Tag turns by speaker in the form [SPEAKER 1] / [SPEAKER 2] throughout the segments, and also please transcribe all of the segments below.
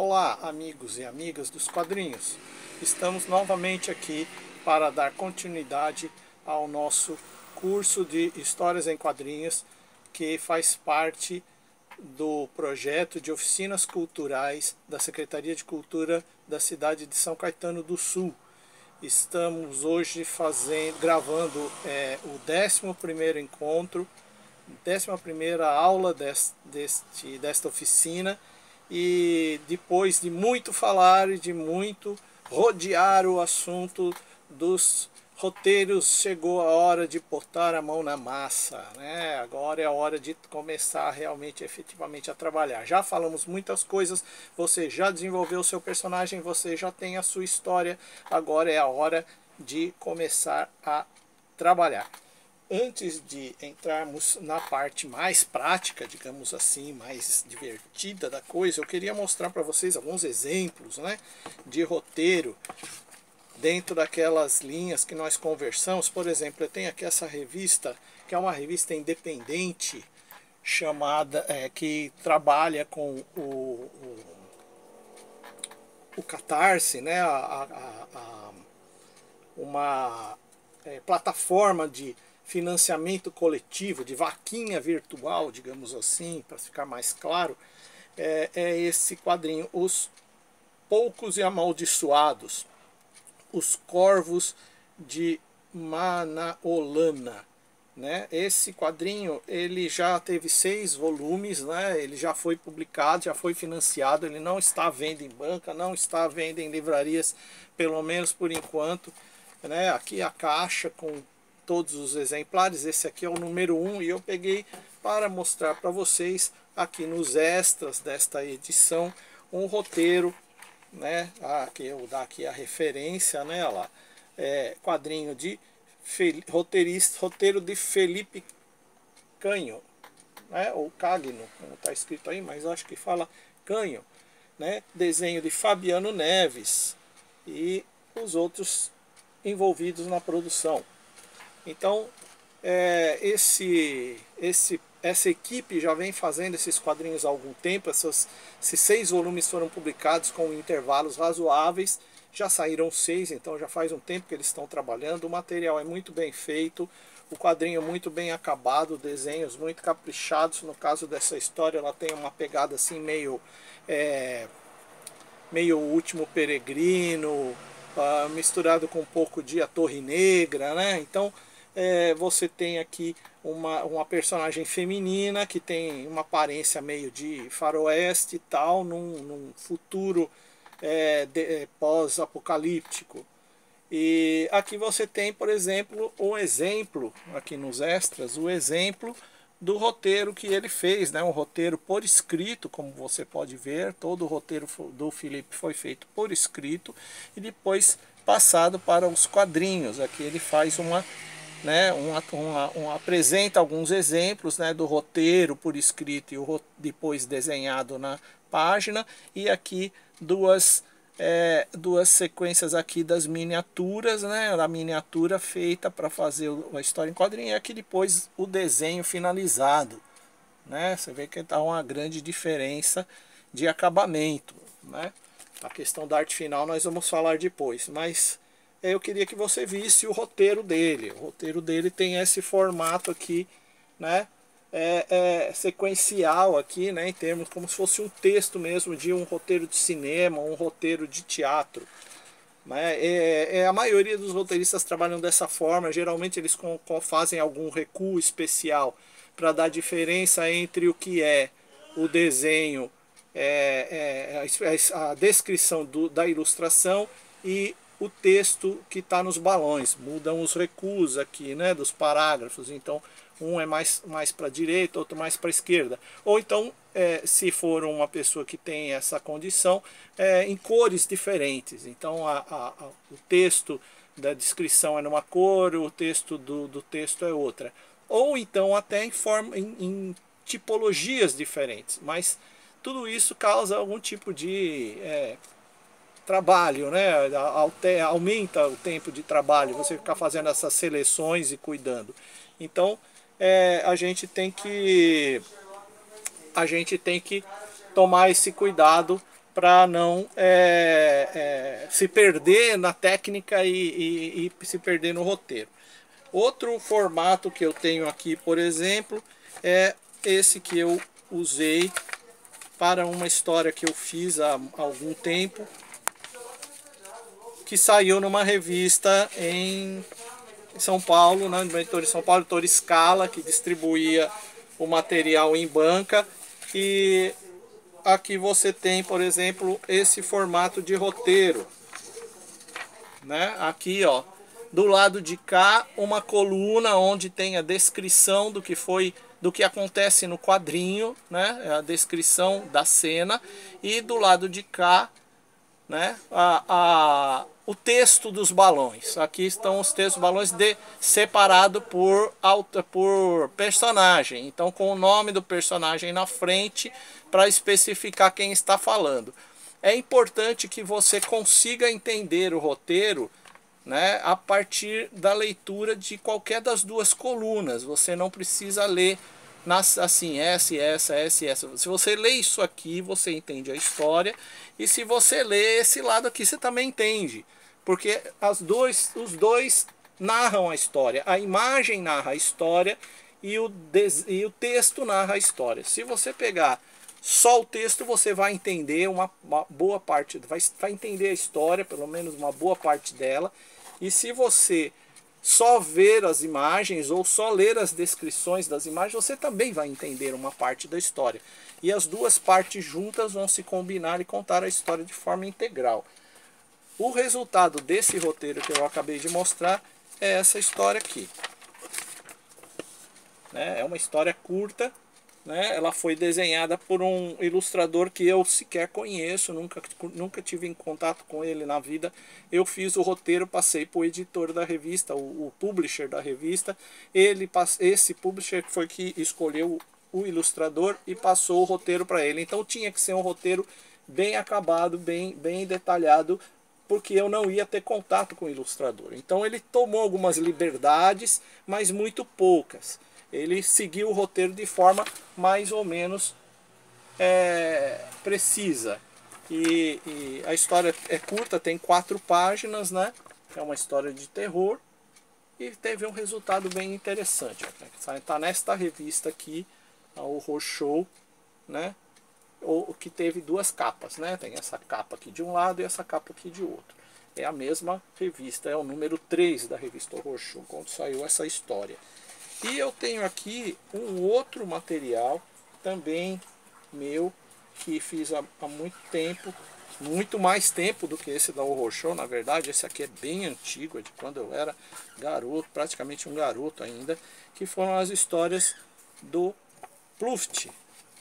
[SPEAKER 1] Olá, amigos e amigas dos quadrinhos. Estamos novamente aqui para dar continuidade ao nosso curso de Histórias em Quadrinhos, que faz parte do projeto de oficinas culturais da Secretaria de Cultura da cidade de São Caetano do Sul. Estamos hoje gravando o 11º encontro, 11ª aula desta oficina, e depois de muito falar e de muito rodear o assunto dos roteiros, chegou a hora de botar a mão na massa, né? Agora é a hora de começar realmente, efetivamente a trabalhar. Já falamos muitas coisas, você já desenvolveu o seu personagem, você já tem a sua história, agora é a hora de começar a trabalhar. Antes de entrarmos na parte mais prática, digamos assim, mais divertida da coisa, eu queria mostrar para vocês alguns exemplos, né, de roteiro dentro daquelas linhas que nós conversamos. Por exemplo, eu tenho aqui essa revista, que é uma revista independente, chamada, que trabalha com o Catarse, né, uma plataforma de financiamento coletivo, de vaquinha virtual, digamos assim, para ficar mais claro, é esse quadrinho, Os Poucos e Amaldiçoados, Os Corvos de Manaolana, né? Esse quadrinho ele já teve 6 volumes, né? Ele já foi publicado, já foi financiado, ele não está à venda em banca, não está à venda em livrarias, pelo menos por enquanto, né? Aqui a caixa com todos os exemplares. Esse aqui é o número 1 e eu peguei para mostrar para vocês aqui nos extras desta edição um roteiro, né? Aqui eu vou dar aqui a referência, né? Lá, quadrinho de roteiro de Felipe Canho, né? Ou Cagno, como está escrito aí, mas acho que fala Canho, né? Desenho de Fabiano Neves e os outros envolvidos na produção. Então, essa equipe já vem fazendo esses quadrinhos há algum tempo. Esses 6 volumes foram publicados com intervalos razoáveis. Já saíram 6, então já faz um tempo que eles estão trabalhando. O material é muito bem feito, o quadrinho muito bem acabado, desenhos muito caprichados. No caso dessa história, ela tem uma pegada assim meio O Último Peregrino, misturado com um pouco de A Torre Negra, né? Então você tem aqui uma personagem feminina que tem uma aparência meio de faroeste e tal, num futuro pós-apocalíptico. E aqui você tem, por exemplo, aqui nos extras, o exemplo do roteiro que ele fez, né? Um roteiro por escrito, como você pode ver. Todo o roteiro do Felipe foi feito por escrito e depois passado para os quadrinhos. Aqui ele faz apresenta alguns exemplos, né, do roteiro por escrito e depois desenhado na página, e aqui duas sequências aqui das miniaturas, né, a miniatura feita para fazer a história em quadrinho, e aqui depois o desenho finalizado, né? Você vê que está uma grande diferença de acabamento, né? A questão da arte final nós vamos falar depois, mas eu queria que você visse o roteiro dele. O roteiro dele tem esse formato aqui, né? Sequencial aqui, né? Em termos como se fosse um texto mesmo de um roteiro de cinema, um roteiro de teatro, né? A maioria dos roteiristas trabalham dessa forma. Geralmente eles fazem algum recuo especial para dar diferença entre o que é o desenho, a descrição da ilustração e o texto que está nos balões. Mudam os recuos aqui, né, dos parágrafos. Então um é mais para a direita, outro mais para a esquerda. Ou então, se for uma pessoa que tem essa condição, em cores diferentes. Então o texto da descrição é numa cor, o texto do texto é outra. Ou então até em tipologias diferentes. Mas tudo isso causa algum tipo de trabalho, né? Aumenta o tempo de trabalho, você ficar fazendo essas seleções e cuidando. Então a gente tem que tomar esse cuidado para não se perder na técnica e se perder no roteiro. Outro formato que eu tenho aqui, por exemplo, é esse que eu usei para uma história que eu fiz há algum tempo, que saiu numa revista em São Paulo, né, no editor de São Paulo, editor Scala, que distribuía o material em banca. E aqui você tem, por exemplo, esse formato de roteiro, né? Aqui, ó, do lado de cá, uma coluna onde tem a descrição do que acontece no quadrinho, né? A descrição da cena, e do lado de cá, né, o texto dos balões. Aqui estão os textos dos balões separado por personagem. Então, com o nome do personagem na frente para especificar quem está falando. É importante que você consiga entender o roteiro, né, a partir da leitura de qualquer das duas colunas. Você não precisa ler assim, essa. Se você lê isso aqui, você entende a história. E se você lê esse lado aqui, você também entende. Porque os dois narram a história. A imagem narra a história e o texto narra a história. Se você pegar só o texto, você vai entender uma boa parte, vai entender a história, pelo menos uma boa parte dela. E se você só ver as imagens ou só ler as descrições das imagens, você também vai entender uma parte da história. E as duas partes juntas vão se combinar e contar a história de forma integral. O resultado desse roteiro que eu acabei de mostrar é essa história aqui. É uma história curta, né? Ela foi desenhada por um ilustrador que eu sequer conheço, nunca tive em contato com ele na vida. Eu fiz o roteiro, passei para o editor da revista, o publisher da revista. Esse publisher foi que escolheu o ilustrador e passou o roteiro para ele. Então tinha que ser um roteiro bem acabado, bem detalhado, porque eu não ia ter contato com o ilustrador. Então ele tomou algumas liberdades, mas muito poucas. Ele seguiu o roteiro de forma mais ou menos precisa. E a história é curta, tem 4 páginas, né? É uma história de terror. E teve um resultado bem interessante. Está nesta revista aqui, a Horror Show, né? Que teve 2 capas, né? Tem essa capa aqui de um lado e essa capa aqui de outro. É a mesma revista, é o número 3 da revista Horror Show, quando saiu essa história. E eu tenho aqui um outro material, também meu, que fiz há muito tempo, muito mais tempo do que esse da Horror Show, na verdade. Esse aqui é bem antigo, é de quando eu era garoto, praticamente um garoto ainda, que foram as histórias do Pluft,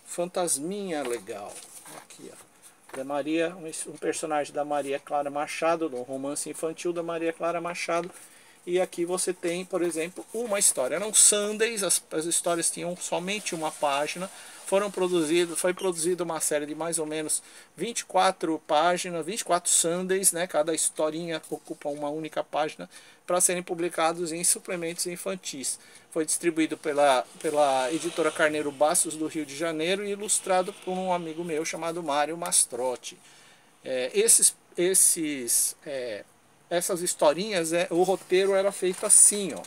[SPEAKER 1] Fantasminha Legal. Aqui, ó, da Maria, um personagem da Maria Clara Machado, do romance infantil da Maria Clara Machado. E aqui você tem, por exemplo, uma história. Eram Sundays, as histórias tinham somente uma página. Foi produzida uma série de mais ou menos 24 páginas, 24 Sundays, né? Cada historinha ocupa uma única página, para serem publicados em suplementos infantis. Foi distribuído pela editora Carneiro Bastos, do Rio de Janeiro, e ilustrado por um amigo meu chamado Mário Mastrotti. Essas historinhas, o roteiro era feito assim, ó.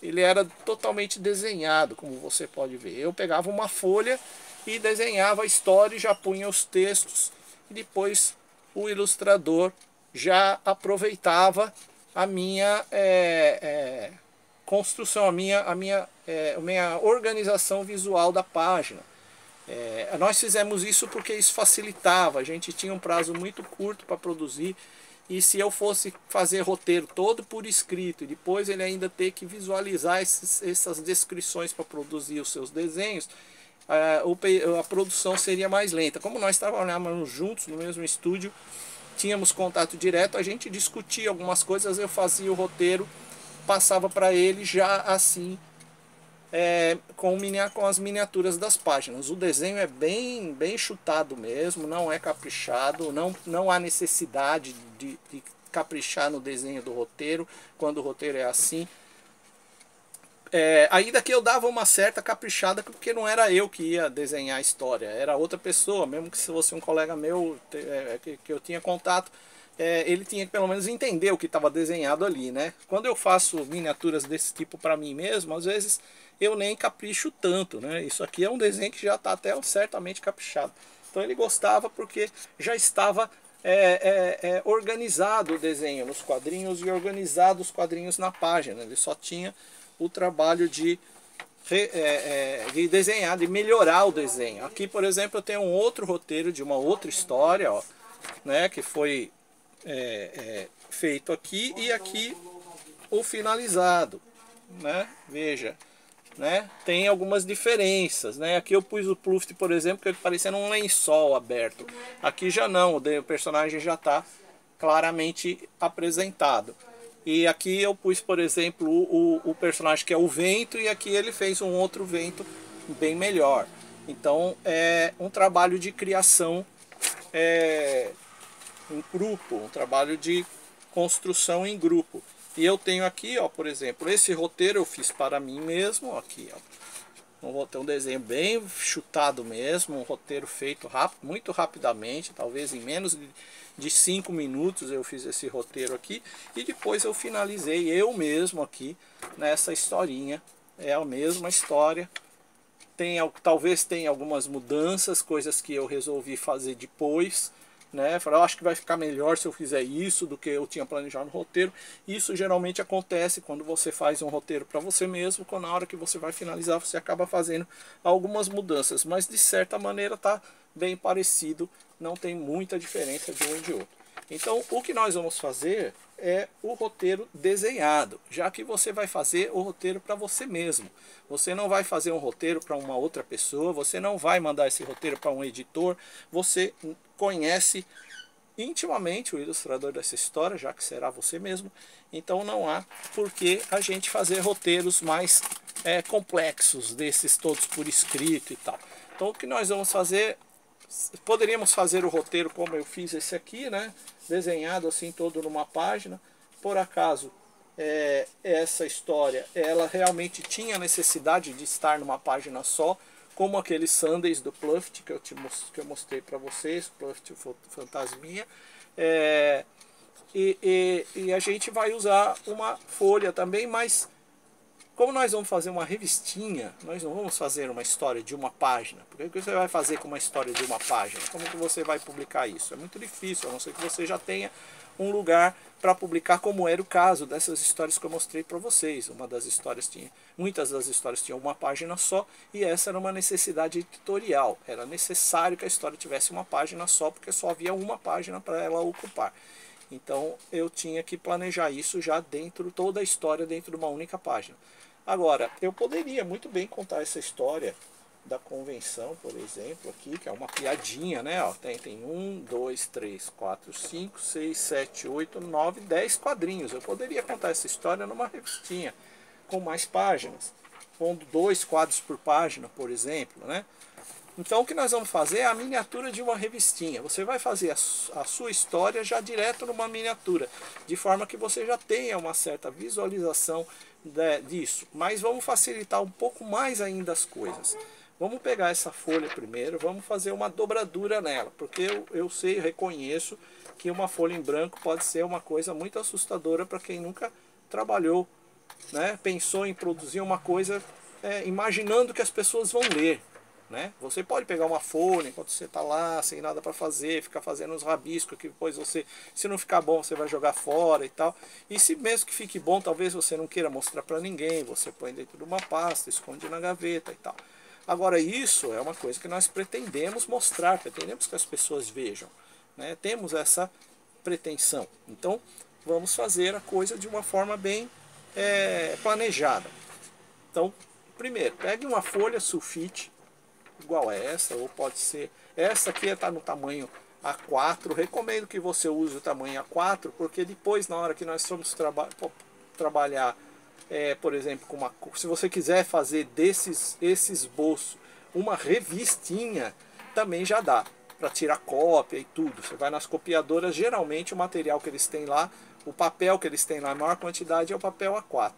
[SPEAKER 1] Ele era totalmente desenhado, como você pode ver. Eu pegava uma folha e desenhava a história e já punha os textos. E depois o ilustrador já aproveitava a minha construção, a minha organização visual da página. Nós fizemos isso porque isso facilitava. A gente tinha um prazo muito curto para produzir. E se eu fosse fazer roteiro todo por escrito e depois ele ainda ter que visualizar essas descrições para produzir os seus desenhos, a produção seria mais lenta. Como nós trabalhávamos juntos no mesmo estúdio, tínhamos contato direto, a gente discutia algumas coisas, eu fazia o roteiro, passava para ele já assim, com as miniaturas das páginas. O desenho é bem chutado mesmo, não é caprichado, não há necessidade de caprichar no desenho do roteiro, quando o roteiro é assim. Aí daqui eu dava uma certa caprichada, porque não era eu que ia desenhar a história, era outra pessoa, mesmo que se fosse um colega meu que eu tinha contato, ele tinha que pelo menos entender o que estava desenhado ali, né? Quando eu faço miniaturas desse tipo para mim mesmo, às vezes eu nem capricho tanto, né? Isso aqui é um desenho que já está até certamente caprichado. Então ele gostava porque já estava organizado o desenho nos quadrinhos e organizado os quadrinhos na página. Ele só tinha o trabalho de desenhar, de melhorar o desenho. Aqui, por exemplo, eu tenho um outro roteiro de uma outra história, ó, né, que foi feito aqui, e aqui o finalizado, né? Veja, né? Tem algumas diferenças, né? Aqui eu pus o Pluft, por exemplo, que ele parecendo um lençol aberto. Aqui já não, o personagem já está claramente apresentado. E aqui eu pus, por exemplo, o personagem que é o vento, e aqui ele fez um outro vento bem melhor. Então é um trabalho de criação em grupo, um trabalho de construção em grupo. E eu tenho aqui, ó, por exemplo, esse roteiro eu fiz para mim mesmo, aqui, ó. Um desenho bem chutado mesmo, um roteiro feito muito rapidamente, talvez em menos de 5 minutos eu fiz esse roteiro aqui, e depois eu finalizei eu mesmo aqui nessa historinha. É a mesma história, talvez tenha algumas mudanças, coisas que eu resolvi fazer depois, né? Falei, eu acho que vai ficar melhor se eu fizer isso do que eu tinha planejado no roteiro. Isso geralmente acontece quando você faz um roteiro para você mesmo, quando na hora que você vai finalizar você acaba fazendo algumas mudanças, mas de certa maneira está bem parecido, não tem muita diferença de um e de outro. Então o que nós vamos fazer é o roteiro desenhado, já que você vai fazer o roteiro para você mesmo. Você não vai fazer um roteiro para uma outra pessoa, você não vai mandar esse roteiro para um editor, você conhece intimamente o ilustrador dessa história, já que será você mesmo, então não há por que a gente fazer roteiros mais complexos, desses todos por escrito e tal. Então o que nós vamos fazer, poderíamos fazer o roteiro como eu fiz esse aqui, né? Desenhado assim todo numa página. Por acaso essa história ela realmente tinha necessidade de estar numa página só, como aqueles Sundays do Pluft que eu mostrei para vocês, Pluft Fantasminha. E a gente vai usar uma folha também, mas como nós vamos fazer uma revistinha, nós não vamos fazer uma história de uma página. Porque o que você vai fazer com uma história de uma página? Como que você vai publicar isso? É muito difícil, a não ser que você já tenha um lugar para publicar, como era o caso dessas histórias que eu mostrei para vocês. Muitas das histórias tinham uma página só, e essa era uma necessidade editorial. Era necessário que a história tivesse uma página só, porque só havia uma página para ela ocupar. Então eu tinha que planejar isso já dentro, toda a história dentro de uma única página. Agora, eu poderia muito bem contar essa história da convenção, por exemplo, aqui, que é uma piadinha, né? Ó, tem 1, 2, 3, 4, 5, 6, 7, 8, 9, 10 quadrinhos. Eu poderia contar essa história numa revistinha, com mais páginas, pondo 2 quadros por página, por exemplo, né? Então o que nós vamos fazer é a miniatura de uma revistinha. Você vai fazer a sua história já direto numa miniatura, de forma que você já tenha uma certa visualização disso. Mas vamos facilitar um pouco mais ainda as coisas. Vamos pegar essa folha primeiro, vamos fazer uma dobradura nela, porque eu reconheço que uma folha em branco pode ser uma coisa muito assustadora para quem nunca trabalhou, né? Pensou em produzir uma coisa imaginando que as pessoas vão ler. Né? Você pode pegar uma folha enquanto você está lá, sem nada para fazer, ficar fazendo uns rabiscos que depois você, se não ficar bom, você vai jogar fora e tal. E se mesmo que fique bom, talvez você não queira mostrar para ninguém, você põe dentro de uma pasta, esconde na gaveta e tal. Agora isso é uma coisa que nós pretendemos mostrar, pretendemos que as pessoas vejam, né? Temos essa pretensão. Então vamos fazer a coisa de uma forma bem planejada. Então, primeiro, pegue uma folha sulfite, igual a essa, ou pode ser, essa aqui está no tamanho A4, recomendo que você use o tamanho A4, porque depois na hora que nós formos trabalhar, por exemplo, se você quiser fazer esse esboço uma revistinha, também já dá, para tirar cópia e tudo. Você vai nas copiadoras, geralmente o material que eles têm lá, o papel que eles têm lá, a maior quantidade é o papel A4.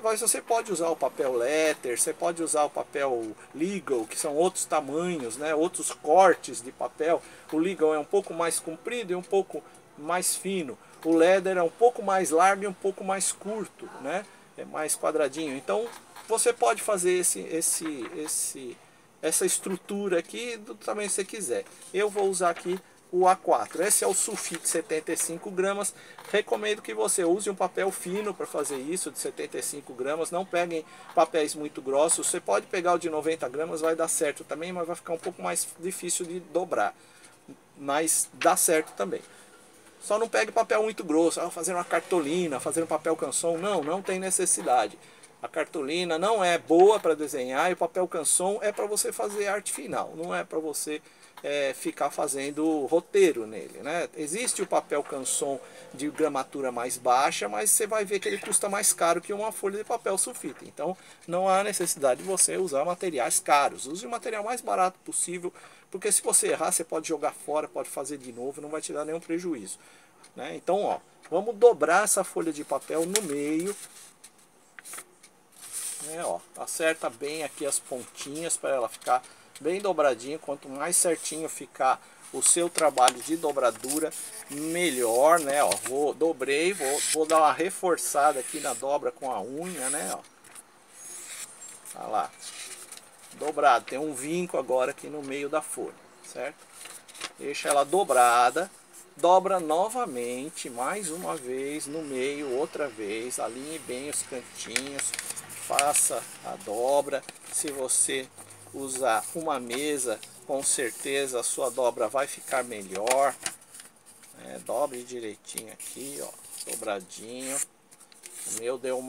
[SPEAKER 1] Mas você pode usar o papel letter, você pode usar o papel legal, que são outros tamanhos, né, outros cortes de papel. O legal é um pouco mais comprido e um pouco mais fino. O leather é um pouco mais largo e um pouco mais curto, né, é mais quadradinho. Então você pode fazer essa estrutura aqui do tamanho que você quiser. Eu vou usar aqui o A4. Esse é o sulfite 75 gramas. Recomendo que você use um papel fino para fazer isso, de 75 gramas. Não peguem papéis muito grossos. Você pode pegar o de 90 gramas, vai dar certo também, mas vai ficar um pouco mais difícil de dobrar. Mas dá certo também. Só não pegue papel muito grosso, fazer uma cartolina, fazer um papel canson. Não tem necessidade. A cartolina não é boa para desenhar e o papel canson é para você fazer arte final, não é para você ficar fazendo roteiro nele, né? Existe o papel canson de gramatura mais baixa, mas você vai ver que ele custa mais caro que uma folha de papel sulfite. Então não há necessidade de você usar materiais caros. Use o material mais barato possível, porque se você errar, você pode jogar fora, pode fazer de novo, não vai te dar nenhum prejuízo, né? Então, ó, vamos dobrar essa folha de papel no meio. Ó, acerta bem aqui as pontinhas para ela ficar bem dobradinha. Quanto mais certinho ficar o seu trabalho de dobradura, melhor, né? Ó, dobrei, vou dar uma reforçada aqui na dobra com a unha, né? Ó, olha lá, dobrado. Tem um vinco agora aqui no meio da folha, certo? Deixa ela dobrada. Dobra novamente, mais uma vez no meio, outra vez. Alinhe bem os cantinhos. Faça a dobra. Se você usar uma mesa, com certeza a sua dobra vai ficar melhor. Dobre direitinho aqui, ó, dobradinho. O meu deu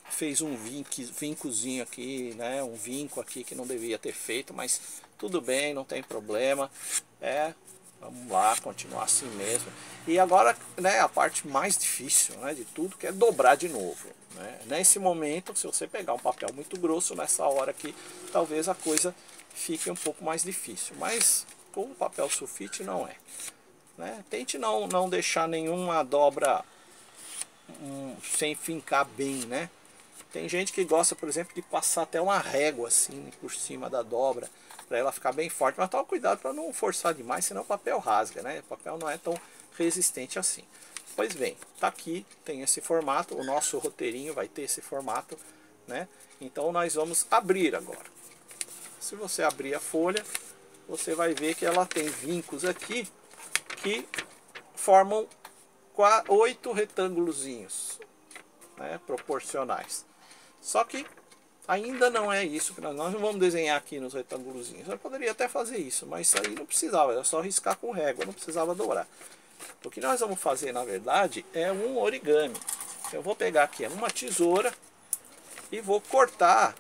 [SPEAKER 1] fez um vincozinho aqui, né? Um vinco aqui que não devia ter feito, mas tudo bem, não tem problema. Vamos lá, continuar assim mesmo. E agora, né, a parte mais difícil, né, de tudo, que é dobrar de novo, né? Nesse momento, se você pegar um papel muito grosso, nessa hora aqui, talvez a coisa fique um pouco mais difícil. Mas com o papel sulfite não é, né? Tente não deixar nenhuma dobra sem fincar bem, né? Tem gente que gosta, por exemplo, de passar até uma régua assim por cima da dobra, para ela ficar bem forte, mas toma cuidado para não forçar demais, senão o papel rasga, né? O papel não é tão resistente assim. Pois bem, tá aqui, tem esse formato, o nosso roteirinho vai ter esse formato, né? Então nós vamos abrir agora. Se você abrir a folha, você vai ver que ela tem vincos aqui que formam 8 retângulozinhos, né, proporcionais. Só que ainda não é isso que nós não vamos desenhar aqui nos retângulozinhos. Eu poderia até fazer isso, mas isso aí não precisava, era só riscar com régua, não precisava dobrar. O que nós vamos fazer, na verdade, é um origami. Eu vou pegar aqui uma tesoura e vou cortar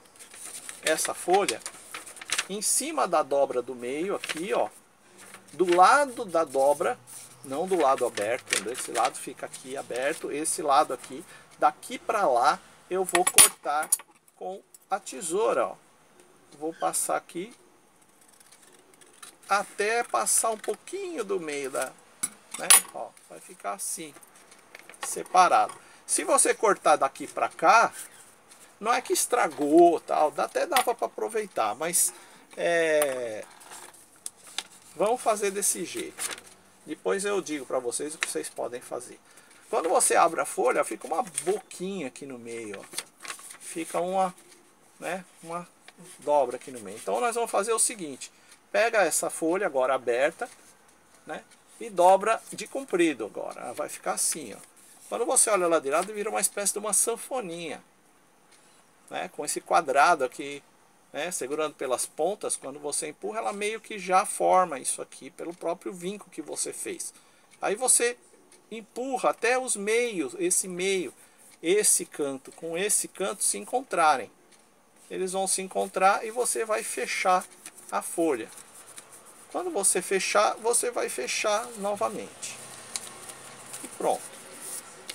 [SPEAKER 1] essa folha em cima da dobra do meio aqui, ó, do lado da dobra, não do lado aberto. Esse lado fica aqui aberto, esse lado aqui, daqui para lá eu vou cortar com a tesoura, ó. Vou passar aqui até passar um pouquinho do meio da, né? Ó, vai ficar assim, separado. Se você cortar daqui para cá, não é que estragou, tal, até dava para aproveitar, mas vamos fazer desse jeito. Depois eu digo para vocês o que vocês podem fazer. Quando você abre a folha, fica uma boquinha aqui no meio, ó. Fica uma dobra aqui no meio. Então nós vamos fazer o seguinte: pega essa folha agora aberta, né, e dobra de comprido agora. Ela vai ficar assim, ó. Quando você olha lá de lado, vira uma espécie de uma sanfoninha, né, com esse quadrado aqui, né, segurando pelas pontas. Quando você empurra, ela meio que já forma isso aqui pelo próprio vinco que você fez. Aí você empurra até os meios, esse canto com esse canto se encontrarem. Eles vão se encontrar e você vai fechar a folha. Quando você fechar, você vai fechar novamente. E pronto.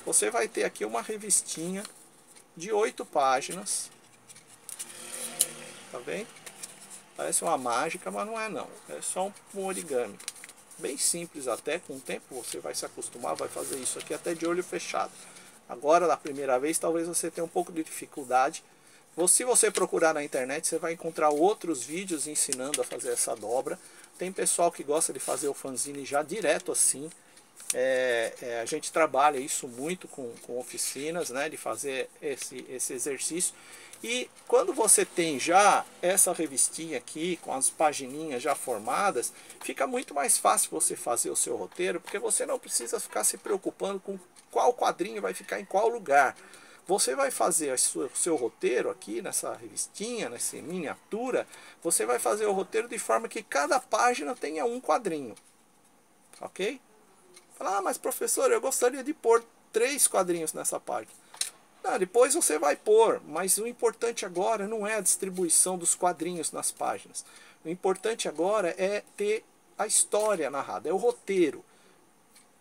[SPEAKER 1] Você vai ter aqui uma revistinha de 8 páginas. Tá vendo? Parece uma mágica, mas não é não. É só um origami. Bem simples até, com o tempo você vai se acostumar, vai fazer isso aqui até de olho fechado. Agora, da primeira vez, talvez você tenha um pouco de dificuldade. Se você procurar na internet, você vai encontrar outros vídeos ensinando a fazer essa dobra. Tem pessoal que gosta de fazer o fanzine já direto assim. A gente trabalha isso muito com oficinas, né, de fazer esse exercício. E quando você tem já essa revistinha aqui, com as pagininhas já formadas, fica muito mais fácil você fazer o seu roteiro, porque você não precisa ficar se preocupando com qual quadrinho vai ficar em qual lugar. Você vai fazer o seu roteiro aqui nessa revistinha, nessa miniatura, você vai fazer o roteiro de forma que cada página tenha um quadrinho. Ok? Ah, mas professor, eu gostaria de pôr 3 quadrinhos nessa página. Não, depois você vai pôr, mas o importante agora não é a distribuição dos quadrinhos nas páginas. O importante agora é ter a história narrada, é o roteiro.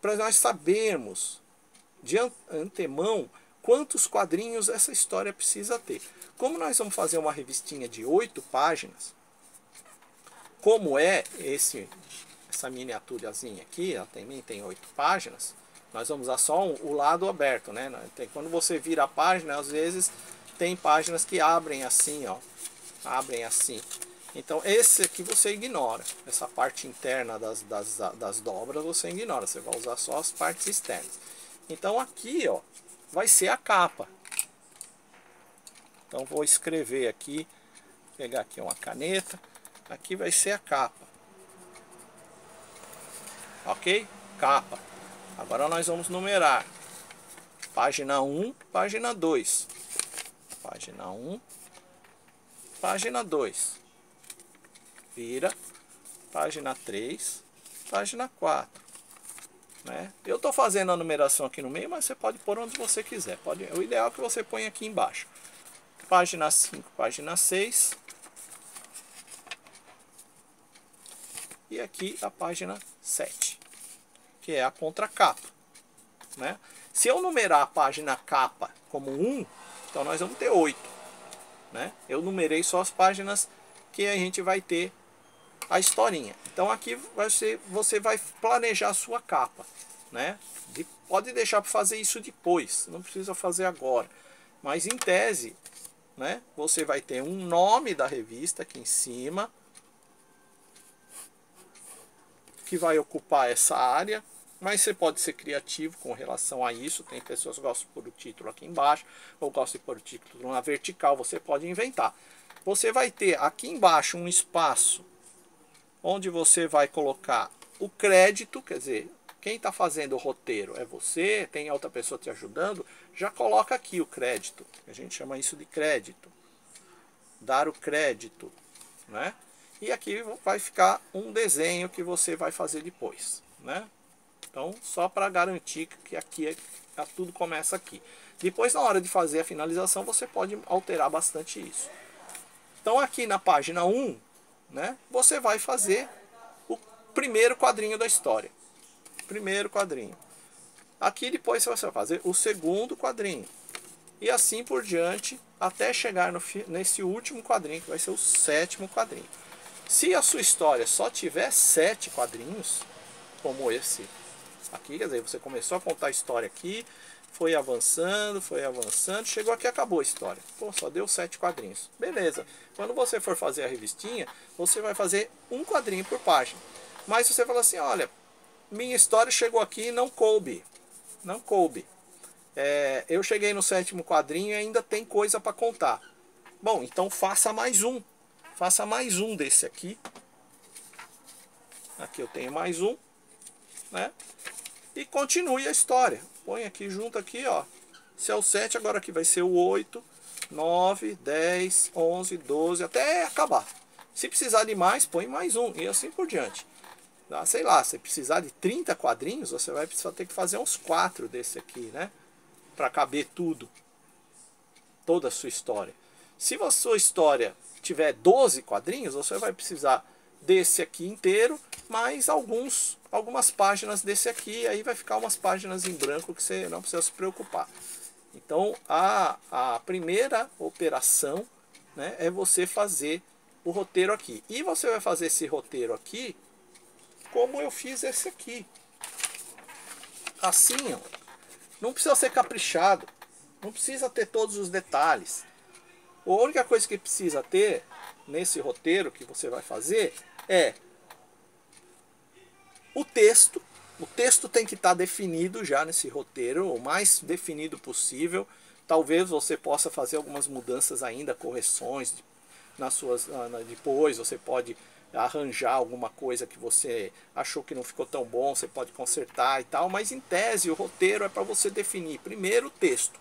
[SPEAKER 1] Para nós sabermos de antemão quantos quadrinhos essa história precisa ter. Como nós vamos fazer uma revistinha de 8 páginas, como é essa miniaturazinha aqui, ela também tem 8 páginas, nós vamos usar só o lado aberto, né? Quando você vira a página, às vezes tem páginas que abrem assim, ó, abrem assim. Então esse aqui você ignora, essa parte interna das dobras você ignora, você vai usar só as partes externas. Então aqui, ó, vai ser a capa. Então vou escrever aqui, pegar aqui uma caneta, aqui vai ser a capa. Ok? Capa. Agora nós vamos numerar. Página 1, página 2. Página 1, página 2. Vira. Página 3, página 4. Né? Eu estou fazendo a numeração aqui no meio, mas você pode pôr onde você quiser. O ideal é que você ponha aqui embaixo. Página 5, página 6. E aqui a página 7, que é a contracapa. Né? Se eu numerar a página capa como 1, então nós vamos ter 8. Né? Eu numerei só as páginas que a gente vai ter a historinha. Então aqui você vai planejar a sua capa. Né? Pode deixar para fazer isso depois, não precisa fazer agora. Mas em tese, né, você vai ter um nome da revista aqui em cima, que vai ocupar essa área, mas você pode ser criativo com relação a isso. Tem pessoas que gostam de pôr o título aqui embaixo, ou gostam de pôr o título na vertical, você pode inventar. Você vai ter aqui embaixo um espaço onde você vai colocar o crédito, quer dizer, quem está fazendo o roteiro é você, tem outra pessoa te ajudando, já coloca aqui o crédito, a gente chama isso de crédito, dar o crédito, né? E aqui vai ficar um desenho que você vai fazer depois, né? Então, só para garantir que aqui tudo começa aqui. Depois, na hora de fazer a finalização, você pode alterar bastante isso. Então, aqui na página 1, né, você vai fazer o primeiro quadrinho da história. Primeiro quadrinho. Aqui depois você vai fazer o segundo quadrinho. E assim por diante, até chegar nesse último quadrinho, que vai ser o 7º quadrinho. Se a sua história só tiver 7 quadrinhos, como esse aqui, quer dizer, você começou a contar a história aqui, foi avançando, chegou aqui e acabou a história. Pô, só deu 7 quadrinhos. Beleza. Quando você for fazer a revistinha, você vai fazer um quadrinho por página. Mas você fala assim, olha, minha história chegou aqui e não coube. Não coube. Eu cheguei no 7º quadrinho e ainda tem coisa para contar. Bom, então faça mais um. Faça mais um desse aqui. Aqui eu tenho mais um, né? E continue a história. Põe aqui junto aqui, ó. Se é o 7, agora aqui vai ser o 8, 9, 10, 11, 12, até acabar. Se precisar de mais, põe mais um e assim por diante. Sei lá, se precisar de 30 quadrinhos, você vai precisar ter que fazer uns 4 desse aqui, né? Para caber tudo. Toda a sua história. Se a sua história tiver 12 quadrinhos, você vai precisar desse aqui inteiro, mais algumas páginas desse aqui, aí vai ficar umas páginas em branco que você não precisa se preocupar. Então a primeira operação, né, é você fazer o roteiro aqui. E você vai fazer esse roteiro aqui como eu fiz esse aqui. Assim, ó, Não precisa ser caprichado, não precisa ter todos os detalhes. A única coisa que precisa ter nesse roteiro que você vai fazer é o texto. O texto tem que estar definido já nesse roteiro, o mais definido possível. Talvez você possa fazer algumas mudanças ainda, correções nas suas, depois você pode arranjar alguma coisa que você achou que não ficou tão bom, você pode consertar e tal, mas em tese o roteiro é para você definir primeiro o texto.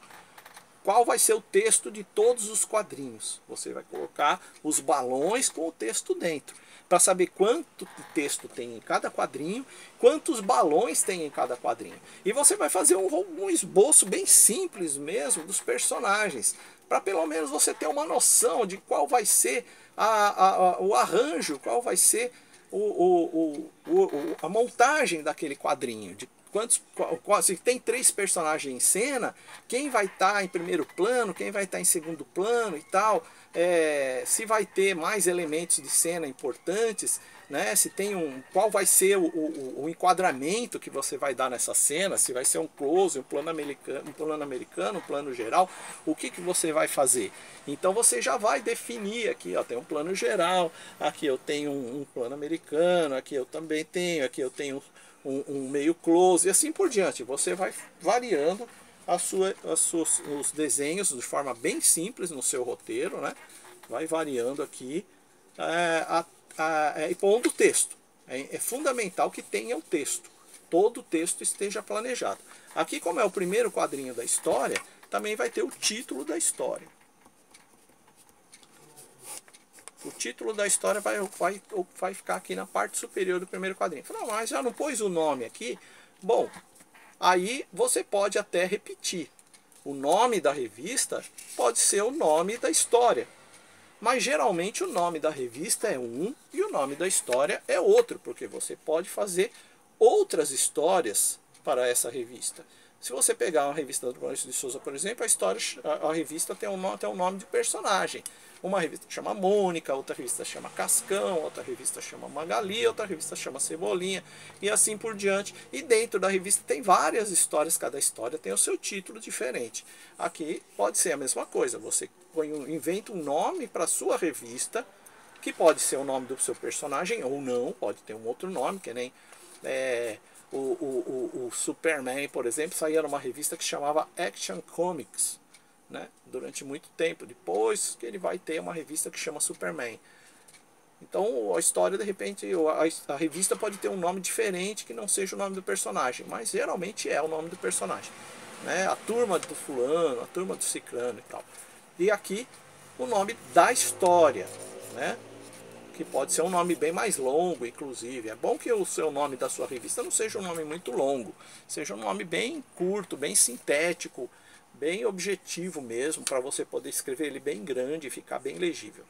[SPEAKER 1] Qual vai ser o texto de todos os quadrinhos? Você vai colocar os balões com o texto dentro, para saber quanto texto tem em cada quadrinho, quantos balões tem em cada quadrinho. E você vai fazer um esboço bem simples mesmo dos personagens, para pelo menos você ter uma noção de qual vai ser o arranjo, qual vai ser a montagem daquele quadrinho, de se tem 3 personagens em cena, quem vai estar em primeiro plano, quem vai estar em segundo plano e tal, se vai ter mais elementos de cena importantes, né? Se tem qual vai ser o enquadramento que você vai dar nessa cena, se vai ser um close, um plano americano, um plano geral, o que você vai fazer? Então você já vai definir aqui, ó, tem um plano geral, aqui eu tenho um plano americano, aqui eu também tenho, aqui eu tenho um meio close e assim por diante. Você vai variando os desenhos de forma bem simples no seu roteiro, né? Vai variando aqui e pondo o texto. É fundamental que tenha o texto. Todo o texto esteja planejado. Aqui, como é o primeiro quadrinho da história, também vai ter o título da história. O título da história vai ficar aqui na parte superior do primeiro quadrinho. Não, mas já não pôs o nome aqui? Bom, aí você pode até repetir. O nome da revista pode ser o nome da história. Mas geralmente o nome da revista é um e o nome da história é outro, porque você pode fazer outras histórias para essa revista. Se você pegar uma revista do Maurício de Souza, por exemplo, a revista tem um nome de personagem. Uma revista chama Mônica, outra revista chama Cascão, outra revista chama Magali, outra revista chama Cebolinha, e assim por diante. E dentro da revista tem várias histórias, cada história tem o seu título diferente. Aqui pode ser a mesma coisa, você inventa um nome para a sua revista, que pode ser o nome do seu personagem ou não, pode ter um outro nome, que nem o Superman, por exemplo, saía numa revista que chamava Action Comics, né, durante muito tempo. Depois que ele vai ter uma revista que chama Superman. Então a história, de repente, a revista pode ter um nome diferente que não seja o nome do personagem, mas geralmente é o nome do personagem, né? A turma do fulano, a turma do ciclano e tal. E aqui o nome da história, né? Que pode ser um nome bem mais longo, inclusive. É bom que o seu nome da sua revista não seja um nome muito longo, seja um nome bem curto, bem sintético, bem objetivo mesmo, para você poder escrever ele bem grande e ficar bem legível.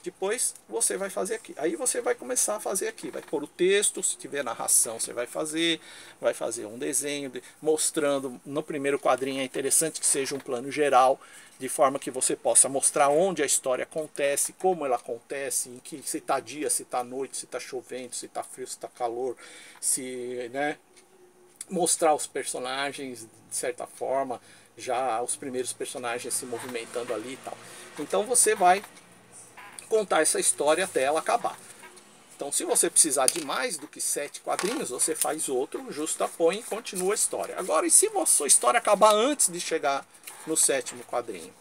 [SPEAKER 1] Depois você vai fazer aqui. Aí você vai começar a fazer aqui. Vai pôr o texto, se tiver narração você vai fazer um desenho mostrando. No primeiro quadrinho é interessante que seja um plano geral, de forma que você possa mostrar onde a história acontece, como ela acontece, se está dia, se está noite, se está chovendo, se está frio, se está calor, né, mostrar os personagens de certa forma, já os primeiros personagens se movimentando ali e tal. Então você vai contar essa história até ela acabar. Então, se você precisar de mais do que 7 quadrinhos, você faz outro, justapõe e continua a história. Agora, e se a sua história acabar antes de chegar no 7º quadrinho?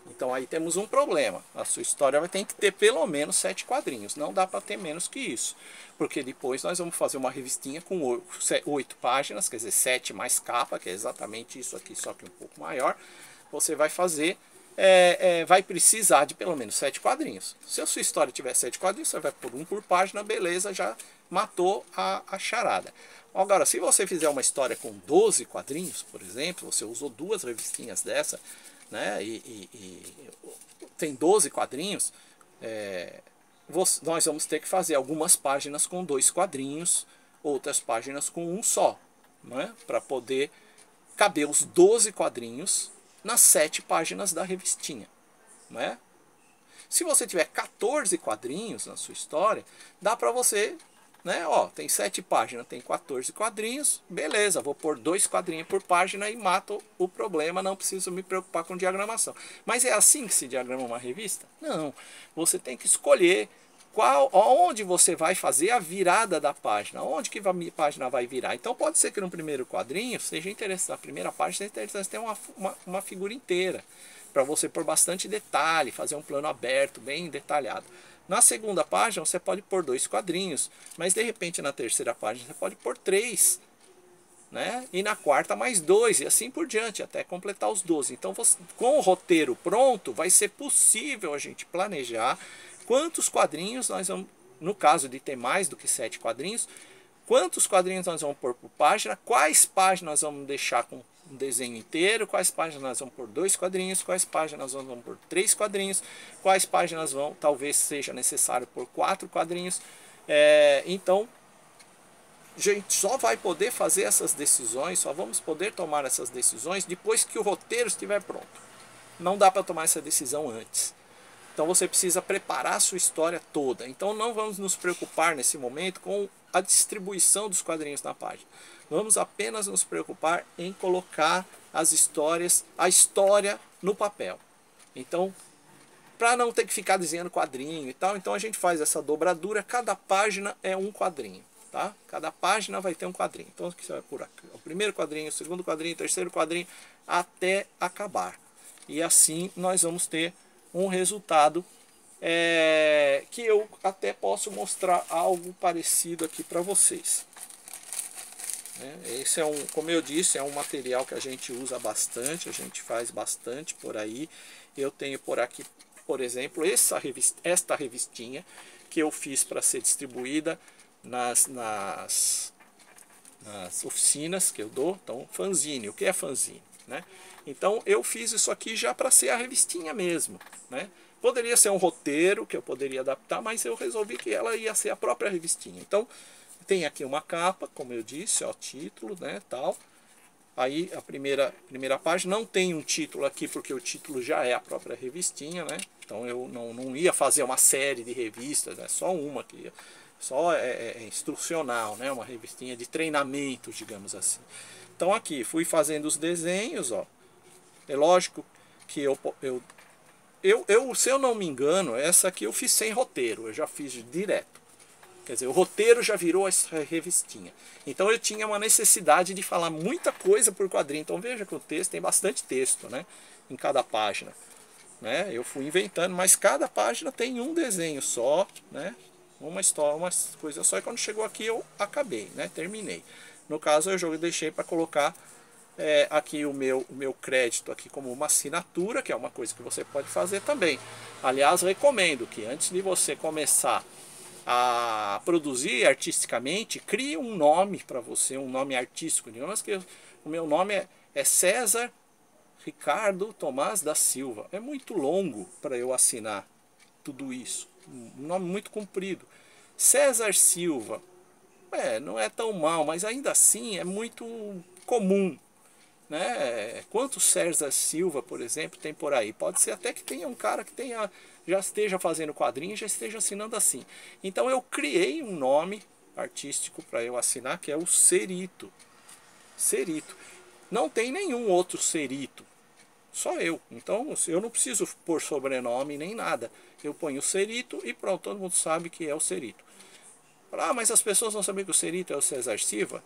[SPEAKER 1] Então aí temos um problema. A sua história vai ter que ter pelo menos 7 quadrinhos. Não dá para ter menos que isso. Porque depois nós vamos fazer uma revistinha com 8 páginas, quer dizer, 7 mais capa, que é exatamente isso aqui, só que um pouco maior. Você vai fazer, vai precisar de pelo menos 7 quadrinhos. Se a sua história tiver 7 quadrinhos, você vai por um por página, beleza, já matou a charada. Agora, se você fizer uma história com 12 quadrinhos, por exemplo, você usou 2 revistinhas dessa, né, e tem 12 quadrinhos, nós vamos ter que fazer algumas páginas com 2 quadrinhos, outras páginas com um só, né, para poder caber os 12 quadrinhos nas 7 páginas da revistinha, né? Se você tiver 14 quadrinhos na sua história, dá para você
[SPEAKER 2] né? Ó, tem 7 páginas, tem 14 quadrinhos, beleza, vou pôr 2 quadrinhos por página e mato o problema, não preciso me preocupar com diagramação. Mas é assim que se diagrama uma revista? Não, você tem que escolher onde você vai fazer a virada da página, onde que a página vai virar. Então pode ser que no primeiro quadrinho seja interessante, na primeira página seja interessante ter uma figura inteira, para você pôr bastante detalhe, fazer um plano aberto, bem detalhado. Na segunda página você pode pôr 2 quadrinhos, mas de repente na terceira página você pode pôr 3, né? E na quarta mais 2, e assim por diante, até completar os 12. Então com o roteiro pronto, vai ser possível a gente planejar quantos quadrinhos nós vamos, no caso de ter mais do que 7 quadrinhos, quantos quadrinhos nós vamos pôr por página, quais páginas nós vamos deixar com um desenho inteiro, quais páginas nós vamos pôr 2 quadrinhos, quais páginas nós vamos pôr 3 quadrinhos, quais páginas vão, talvez seja necessário pôr 4 quadrinhos. Então, a gente só vai poder fazer essas decisões, só vamos poder tomar essas decisões depois que o roteiro estiver pronto. Não dá para tomar essa decisão antes. Então você precisa preparar a sua história toda. Então não vamos nos preocupar nesse momento com a distribuição dos quadrinhos na página. Vamos apenas nos preocupar em colocar a história no papel. Então, para não ter que ficar desenhando quadrinho e tal, então a gente faz essa dobradura, cada página é um quadrinho. Tá? Cada página vai ter um quadrinho. Então você vai por aqui, o primeiro quadrinho, o segundo quadrinho, o terceiro quadrinho, até acabar. E assim nós vamos ter um resultado que eu até posso mostrar algo parecido aqui para vocês. Esse como eu disse, é um material que a gente usa bastante, a gente faz bastante por aí. Eu tenho por aqui, por exemplo, esta revistinha que eu fiz para ser distribuída nas oficinas que eu dou. Então, fanzine, o que é fanzine, né? Então eu fiz isso aqui já para ser a revistinha mesmo, né? Poderia ser um roteiro que eu poderia adaptar, mas eu resolvi que ela ia ser a própria revistinha. Então tem aqui uma capa, como eu disse, ó, título, né, tal. Aí a primeira página não tem um título aqui porque o título já é a própria revistinha, né? Então eu não ia fazer uma série de revistas, é só uma aqui. Só é instrucional, né? Uma revistinha de treinamento, digamos assim. Então aqui fui fazendo os desenhos, ó. É lógico que se eu não me engano, essa aqui eu fiz sem roteiro, eu já fiz direto. Quer dizer, o roteiro já virou essa revistinha. Então eu tinha uma necessidade de falar muita coisa por quadrinho. Então veja que o texto tem bastante texto, né? Em cada página, né? Eu fui inventando, mas cada página tem um desenho só, né? Uma história, uma coisa só. E quando chegou aqui eu acabei, né? Terminei. No caso eu deixei para colocar aqui o meu crédito aqui como uma assinatura, que é uma coisa que você pode fazer também. Aliás, recomendo que antes de você começar a produzir artisticamente, crie um nome para você, um nome artístico. Digamos que o meu nome é César Ricardo Tomás da Silva. É muito longo para eu assinar tudo isso. Um nome muito comprido. César Silva. Não é tão mal, mas ainda assim é muito comum, né? Quantos César Silva, por exemplo, tem por aí? Pode ser até que tenha um cara que já esteja fazendo quadrinho, já esteja assinando assim. Então eu criei um nome artístico para eu assinar, que é o Cerito. Cerito. Não tem nenhum outro Cerito, só eu. Então eu não preciso pôr sobrenome nem nada. Eu ponho o Cerito e pronto, todo mundo sabe que é o Cerito. Mas as pessoas não sabem que o Cerito é o César Silva?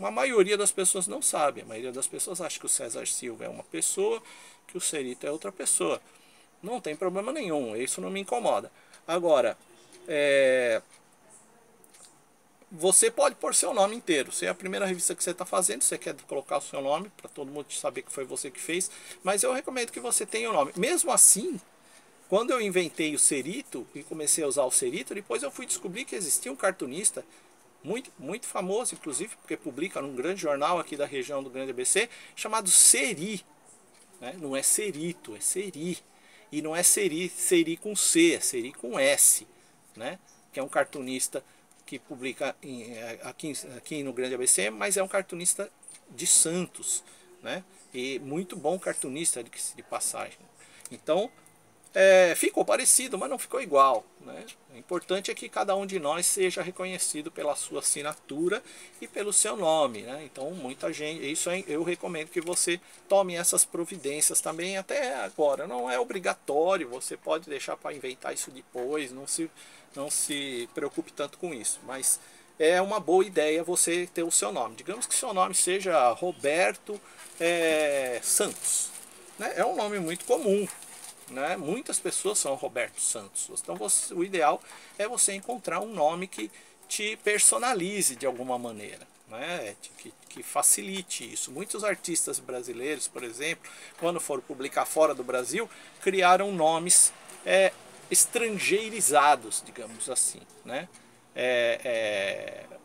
[SPEAKER 2] A maioria das pessoas não sabe. A maioria das pessoas acha que o César Silva é uma pessoa, que o Cerito é outra pessoa. Não tem problema nenhum, isso não me incomoda. Agora, você pode pôr seu nome inteiro. Se é a primeira revista que você está fazendo, você quer colocar o seu nome, para todo mundo saber que foi você que fez. Mas eu recomendo que você tenha o nome. Mesmo assim, quando eu inventei o Cerito e comecei a usar o Cerito, depois eu fui descobrir que existia um cartunista muito, muito famoso, inclusive, porque publica num grande jornal aqui da região do Grande ABC, chamado Seri. Né? Não é Cerito, é Seri. E não é Seri com C, é Seri com S. Né? Que é um cartunista que publica aqui no Grande ABC, mas é um cartunista de Santos. Né? E muito bom cartunista de passagem. Então, ficou parecido, mas não ficou igual, né? O importante é que cada um de nós seja reconhecido pela sua assinatura e pelo seu nome, né? Então muita gente, isso eu recomendo que você tome essas providências também até agora. Não é obrigatório, você pode deixar para inventar isso depois, não se preocupe tanto com isso, mas é uma boa ideia você ter o seu nome. Digamos que seu nome seja Roberto Santos, né? É um nome muito comum, né? Muitas pessoas são Roberto Santos. Então o ideal é você encontrar um nome que te personalize de alguma maneira, né? Que facilite isso. Muitos artistas brasileiros, por exemplo, quando foram publicar fora do Brasil, criaram nomes estrangeirizados, digamos assim, né?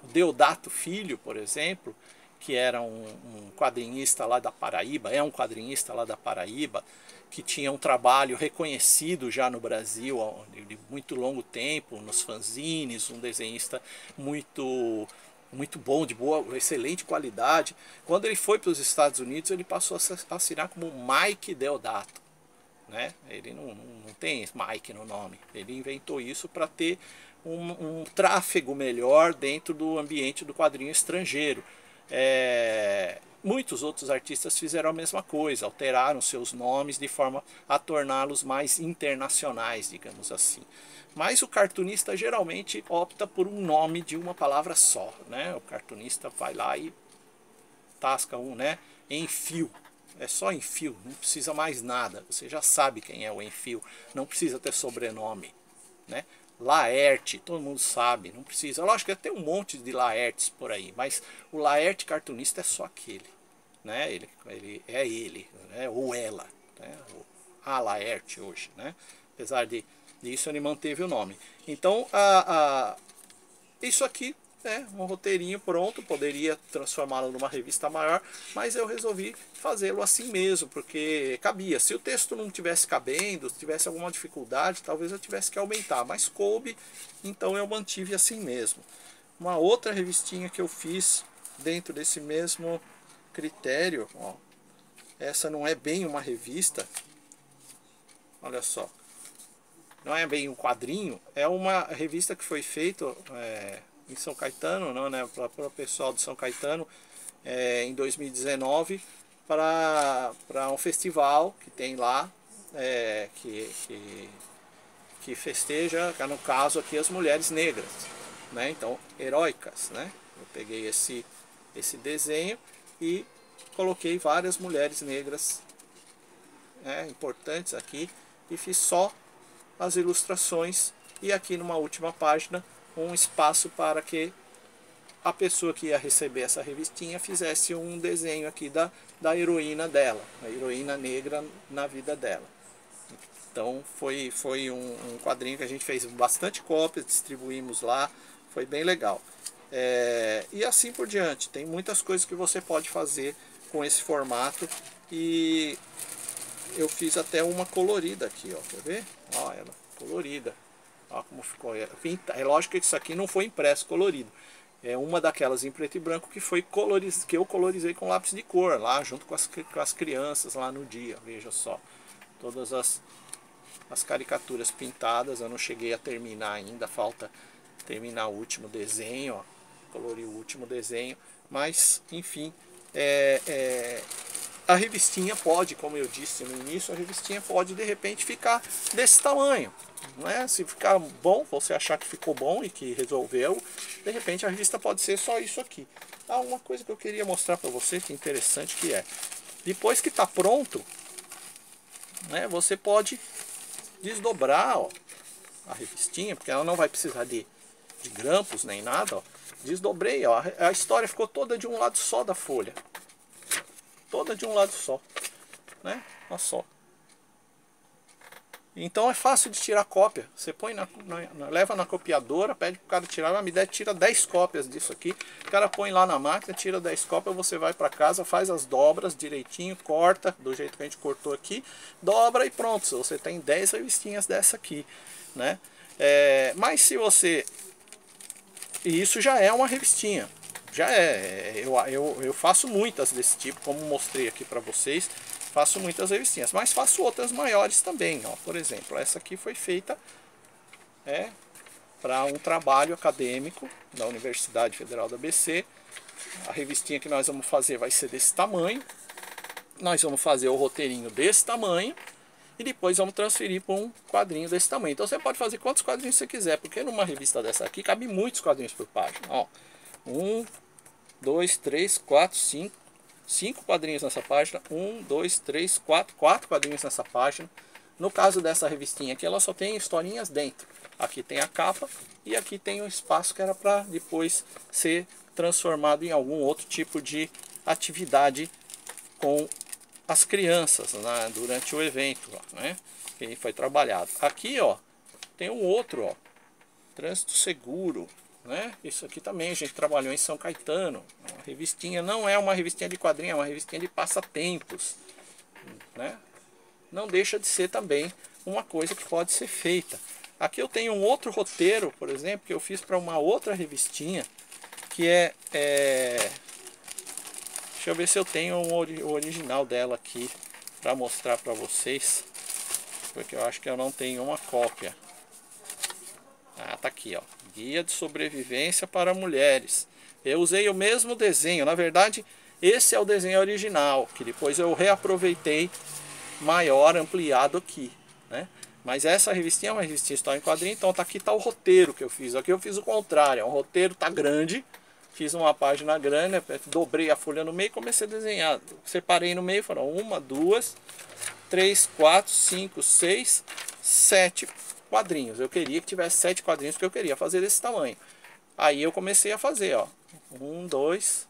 [SPEAKER 2] O Deodato Filho, por exemplo, que era um quadrinista lá da Paraíba, é um quadrinista lá da Paraíba, que tinha um trabalho reconhecido já no Brasil de muito longo tempo, nos fanzines, um desenhista muito bom, de boa, excelente qualidade. Quando ele foi para os Estados Unidos, ele passou a assinar como Mike Deodato, né? Ele não tem Mike no nome, ele inventou isso para ter um tráfego melhor dentro do ambiente do quadrinho estrangeiro. Muitos outros artistas fizeram a mesma coisa, alteraram seus nomes de forma a torná-los mais internacionais, digamos assim. Mas o cartunista geralmente opta por um nome de uma palavra só, né? O cartunista vai lá e tasca né? Enfio. É só Enfio, não precisa mais nada. Você já sabe quem é o Enfio, não precisa ter sobrenome, né? Laerte, todo mundo sabe, não precisa. Lógico que tem um monte de Laertes por aí, mas o Laerte cartunista é só aquele, né? Ele é ele, né? Ou ela, né? A Laerte hoje, né? Apesar disso, ele manteve o nome. Então, isso aqui é um roteirinho pronto, poderia transformá-lo numa revista maior, mas eu resolvi fazê-lo assim mesmo, porque cabia. Se o texto não tivesse cabendo, se tivesse alguma dificuldade, talvez eu tivesse que aumentar, mas coube, então eu mantive assim mesmo. Uma outra revistinha que eu fiz dentro desse mesmo critério, ó, essa não é bem uma revista, olha só, não é bem um quadrinho, é uma revista que foi feita em São Caetano, não, né, para o pessoal de São Caetano, em 2019, para um festival que tem lá, que festeja, no caso aqui, as mulheres negras, né, então, heróicas, né? Eu peguei esse desenho e coloquei várias mulheres negras importantes aqui e fiz só as ilustrações, e aqui numa última página um espaço para que a pessoa que ia receber essa revistinha fizesse um desenho aqui da heroína dela, a heroína negra na vida dela. Então foi um quadrinho que a gente fez bastante cópias, distribuímos lá, foi bem legal. E assim por diante, tem muitas coisas que você pode fazer com esse formato, e eu fiz até uma colorida aqui, ó, quer ver? Ó, ela colorida, ó como ficou. É lógico que isso aqui não foi impresso colorido, é uma daquelas em preto e branco que que eu colorizei com lápis de cor lá junto com as crianças lá no dia. Veja só, todas as caricaturas pintadas. Eu não cheguei a terminar ainda, falta terminar o último desenho, ó, colorir o último desenho, mas enfim, a revistinha pode, como eu disse no início, a revistinha pode de repente ficar desse tamanho, não é? Se ficar bom, você achar que ficou bom e que resolveu, de repente a revista pode ser só isso aqui. Uma coisa que eu queria mostrar para você, que é interessante, que depois que está pronto, né, você pode desdobrar, ó, a revistinha, porque ela não vai precisar de grampos nem nada, ó. Desdobrei, ó, a história ficou toda de um lado só da folha, toda de um lado só, né? Olha só. Então é fácil de tirar cópia. Você põe leva na copiadora, pede pro cara tirar, me tira 10 cópias disso aqui. O cara põe lá na máquina, tira 10 cópias, você vai para casa, faz as dobras direitinho, corta do jeito que a gente cortou aqui, dobra e pronto. Você tem 10 revistinhas dessa aqui, né? Mas se você... E isso já é uma revistinha. Já eu faço muitas desse tipo, como mostrei aqui para vocês. Faço muitas revistinhas, mas faço outras maiores também, ó. Por exemplo, essa aqui foi feita para um trabalho acadêmico da Universidade Federal do ABC. A revistinha que nós vamos fazer vai ser desse tamanho. Nós vamos fazer o roteirinho desse tamanho e depois vamos transferir para um quadrinho desse tamanho. Então você pode fazer quantos quadrinhos você quiser, porque numa revista dessa aqui cabe muitos quadrinhos por página. Ó, 1, 2, 3, 4, 5 quadrinhos nessa página. 1, 2, 3, 4 quadrinhos nessa página. No caso dessa revistinha aqui, ela só tem historinhas dentro. Aqui tem a capa e aqui tem o espaço que era para depois ser transformado em algum outro tipo de atividade com as crianças, né, durante o evento, né, que foi trabalhado. Aqui, ó, tem um outro, ó, trânsito seguro, né? Isso aqui também a gente trabalhou em São Caetano. Uma revistinha, não é uma revistinha de quadrinho, é uma revistinha de passatempos, né? Não deixa de ser também uma coisa que pode ser feita. Aqui eu tenho um outro roteiro, por exemplo, que eu fiz para uma outra revistinha, que deixa eu ver se eu tenho o original dela aqui para mostrar para vocês, porque eu acho que eu não tenho uma cópia. Ah, tá aqui, ó. Guia de sobrevivência para mulheres. Eu usei o mesmo desenho, na verdade, esse é o desenho original, que depois eu reaproveitei maior, ampliado aqui, né? Mas essa revistinha é uma revistinha história em quadrinho, então aqui tá o roteiro que eu fiz. Aqui eu fiz o contrário, o roteiro tá grande, fiz uma página grande, dobrei a folha no meio e comecei a desenhar. Separei no meio, foram 1, 2, 3, 4, 5, 6, 7 quadrinhos. Eu queria que tivesse 7 quadrinhos, porque eu queria fazer desse tamanho. Aí eu comecei a fazer, ó. 1, 2,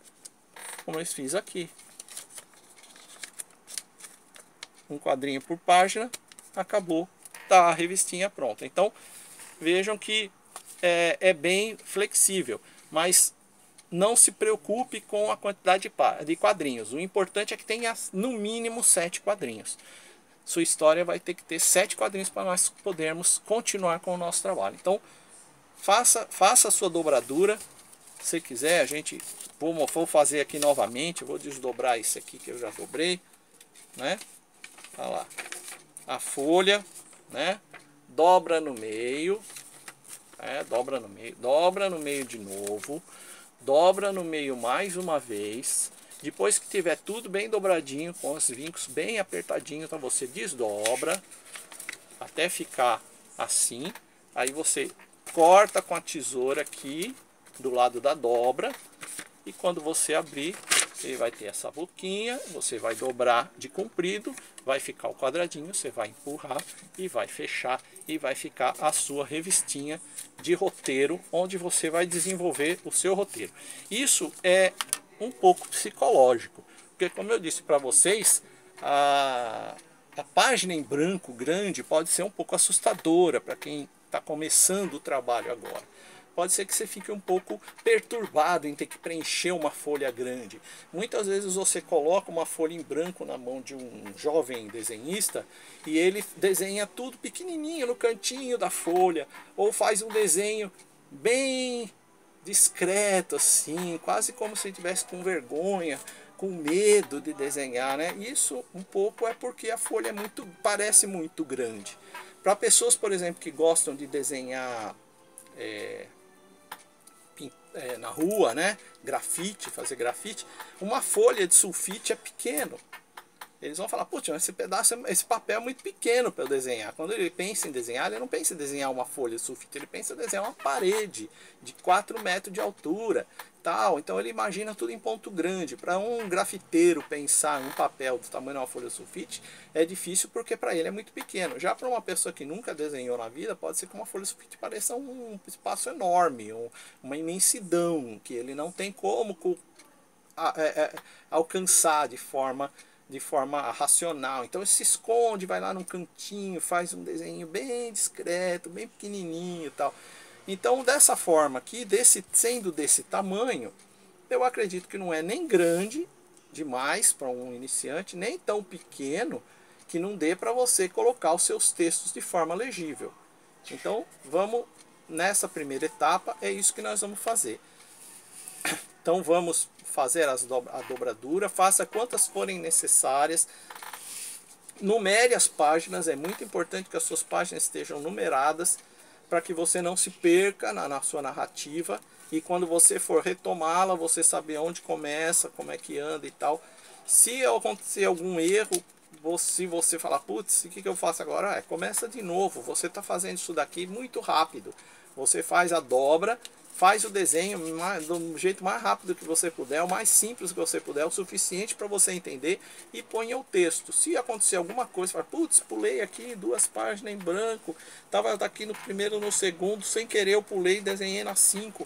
[SPEAKER 2] como eu fiz aqui. Um quadrinho por página, acabou, tá a revistinha pronta. Então vejam que é bem flexível, mas não se preocupe com a quantidade de quadrinhos. O importante é que tenha no mínimo 7 quadrinhos. Sua história vai ter que ter 7 quadrinhos para nós podermos continuar com o nosso trabalho. Então faça a sua dobradura. Se quiser, a gente vou fazer aqui novamente. Vou desdobrar isso aqui que eu já dobrei, né? Olha lá, a folha, né? Dobra no meio, dobra no meio de novo, dobra no meio mais uma vez. Depois que tiver tudo bem dobradinho, com os vincos bem apertadinhos, então você desdobra até ficar assim. Aí você corta com a tesoura aqui do lado da dobra, e quando você abrir, ele vai ter essa boquinha, você vai dobrar de comprido, vai ficar o quadradinho, você vai empurrar e vai fechar, e vai ficar a sua revistinha de roteiro, onde você vai desenvolver o seu roteiro. Isso é um pouco psicológico, porque como eu disse para vocês, a página em branco grande pode ser um pouco assustadora para quem está começando o trabalho agora. Pode ser que você fique um pouco perturbado em ter que preencher uma folha grande. Muitas vezes você coloca uma folha em branco na mão de um jovem desenhista e ele desenha tudo pequenininho no cantinho da folha, ou faz um desenho bem discreto assim, quase como se estivesse com vergonha, com medo de desenhar, né? Isso um pouco é porque a folha parece muito grande. Para pessoas, por exemplo, que gostam de desenhar na rua, né? Grafite, fazer grafite, uma folha de sulfite é pequeno. Eles vão falar, putz, esse papel é muito pequeno para eu desenhar. Quando ele pensa em desenhar, ele não pensa em desenhar uma folha de sulfite, ele pensa em desenhar uma parede de 4 metros de altura, tal. Então ele imagina tudo em ponto grande. Para um grafiteiro pensar em um papel do tamanho de uma folha de sulfite é difícil, porque para ele é muito pequeno. Já para uma pessoa que nunca desenhou na vida, pode ser que uma folha de sulfite pareça um espaço enorme, uma imensidão, que ele não tem como alcançar de forma racional. Então ele se esconde, vai lá num cantinho, faz um desenho bem discreto, bem pequenininho e tal. Então dessa forma aqui, sendo desse tamanho, eu acredito que não é nem grande demais para um iniciante, nem tão pequeno que não dê para você colocar os seus textos de forma legível. Então vamos nessa primeira etapa, é isso que nós vamos fazer. Então vamos fazer a dobradura, faça quantas forem necessárias, numere as páginas, é muito importante que as suas páginas estejam numeradas, para que você não se perca na sua narrativa, e quando você for retomá-la, você saber onde começa, como é que anda e tal. Se acontecer algum erro, se você falar, putz, o que eu faço agora? Começa de novo, você está fazendo isso daqui muito rápido. Você faz a dobra, faz o desenho do jeito mais rápido que você puder, o mais simples que você puder, o suficiente para você entender, e ponha o texto. Se acontecer alguma coisa, fala, putz, pulei aqui 2 páginas em branco, estava aqui no primeiro, no segundo, sem querer eu pulei e desenhei na 5.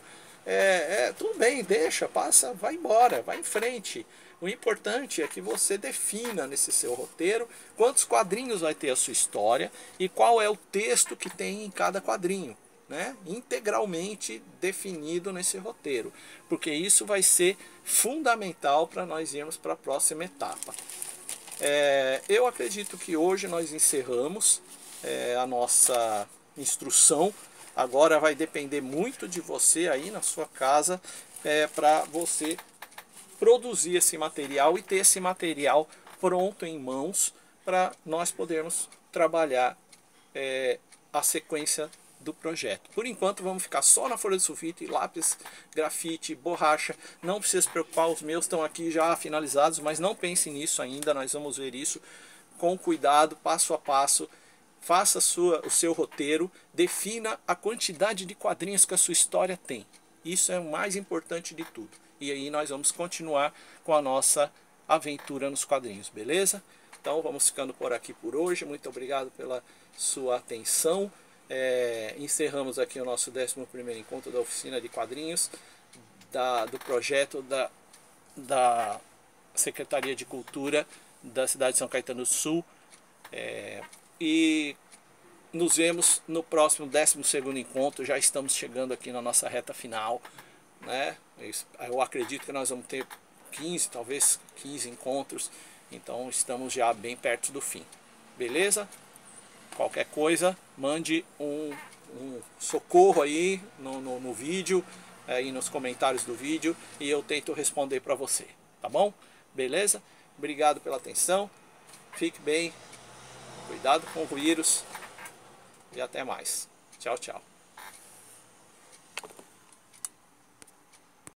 [SPEAKER 2] Tudo bem, deixa, passa, vai embora, vai em frente. O importante é que você defina nesse seu roteiro quantos quadrinhos vai ter a sua história e qual é o texto que tem em cada quadrinho, né? Integralmente definido nesse roteiro, porque isso vai ser fundamental para nós irmos para a próxima etapa. Eu acredito que hoje nós encerramos a nossa instrução. Agora vai depender muito de você aí na sua casa, para você produzir esse material e ter esse material pronto em mãos para nós podermos trabalhar a sequência do projeto. Por enquanto vamos ficar só na folha de sulfite, lápis, grafite, borracha. Não precisa se preocupar, os meus estão aqui já finalizados, mas não pense nisso ainda, nós vamos ver isso com cuidado, passo a passo. Faça o seu roteiro, defina a quantidade de quadrinhos que a sua história tem. Isso é o mais importante de tudo. E aí nós vamos continuar com a nossa aventura nos quadrinhos, beleza? Então vamos ficando por aqui por hoje. Muito obrigado pela sua atenção. Encerramos aqui o nosso 11º encontro da oficina de quadrinhos, do projeto da Secretaria de Cultura da cidade de São Caetano do Sul. E nos vemos no próximo 12º encontro. Já estamos chegando aqui na nossa reta final, né? Eu acredito que nós vamos ter 15, talvez 15 encontros. Então estamos já bem perto do fim. Beleza? Qualquer coisa, mande um socorro aí no vídeo, aí nos comentários do vídeo, e eu tento responder para você, tá bom? Beleza? Obrigado pela atenção. Fique bem. Cuidado com o vírus e até mais. Tchau, tchau.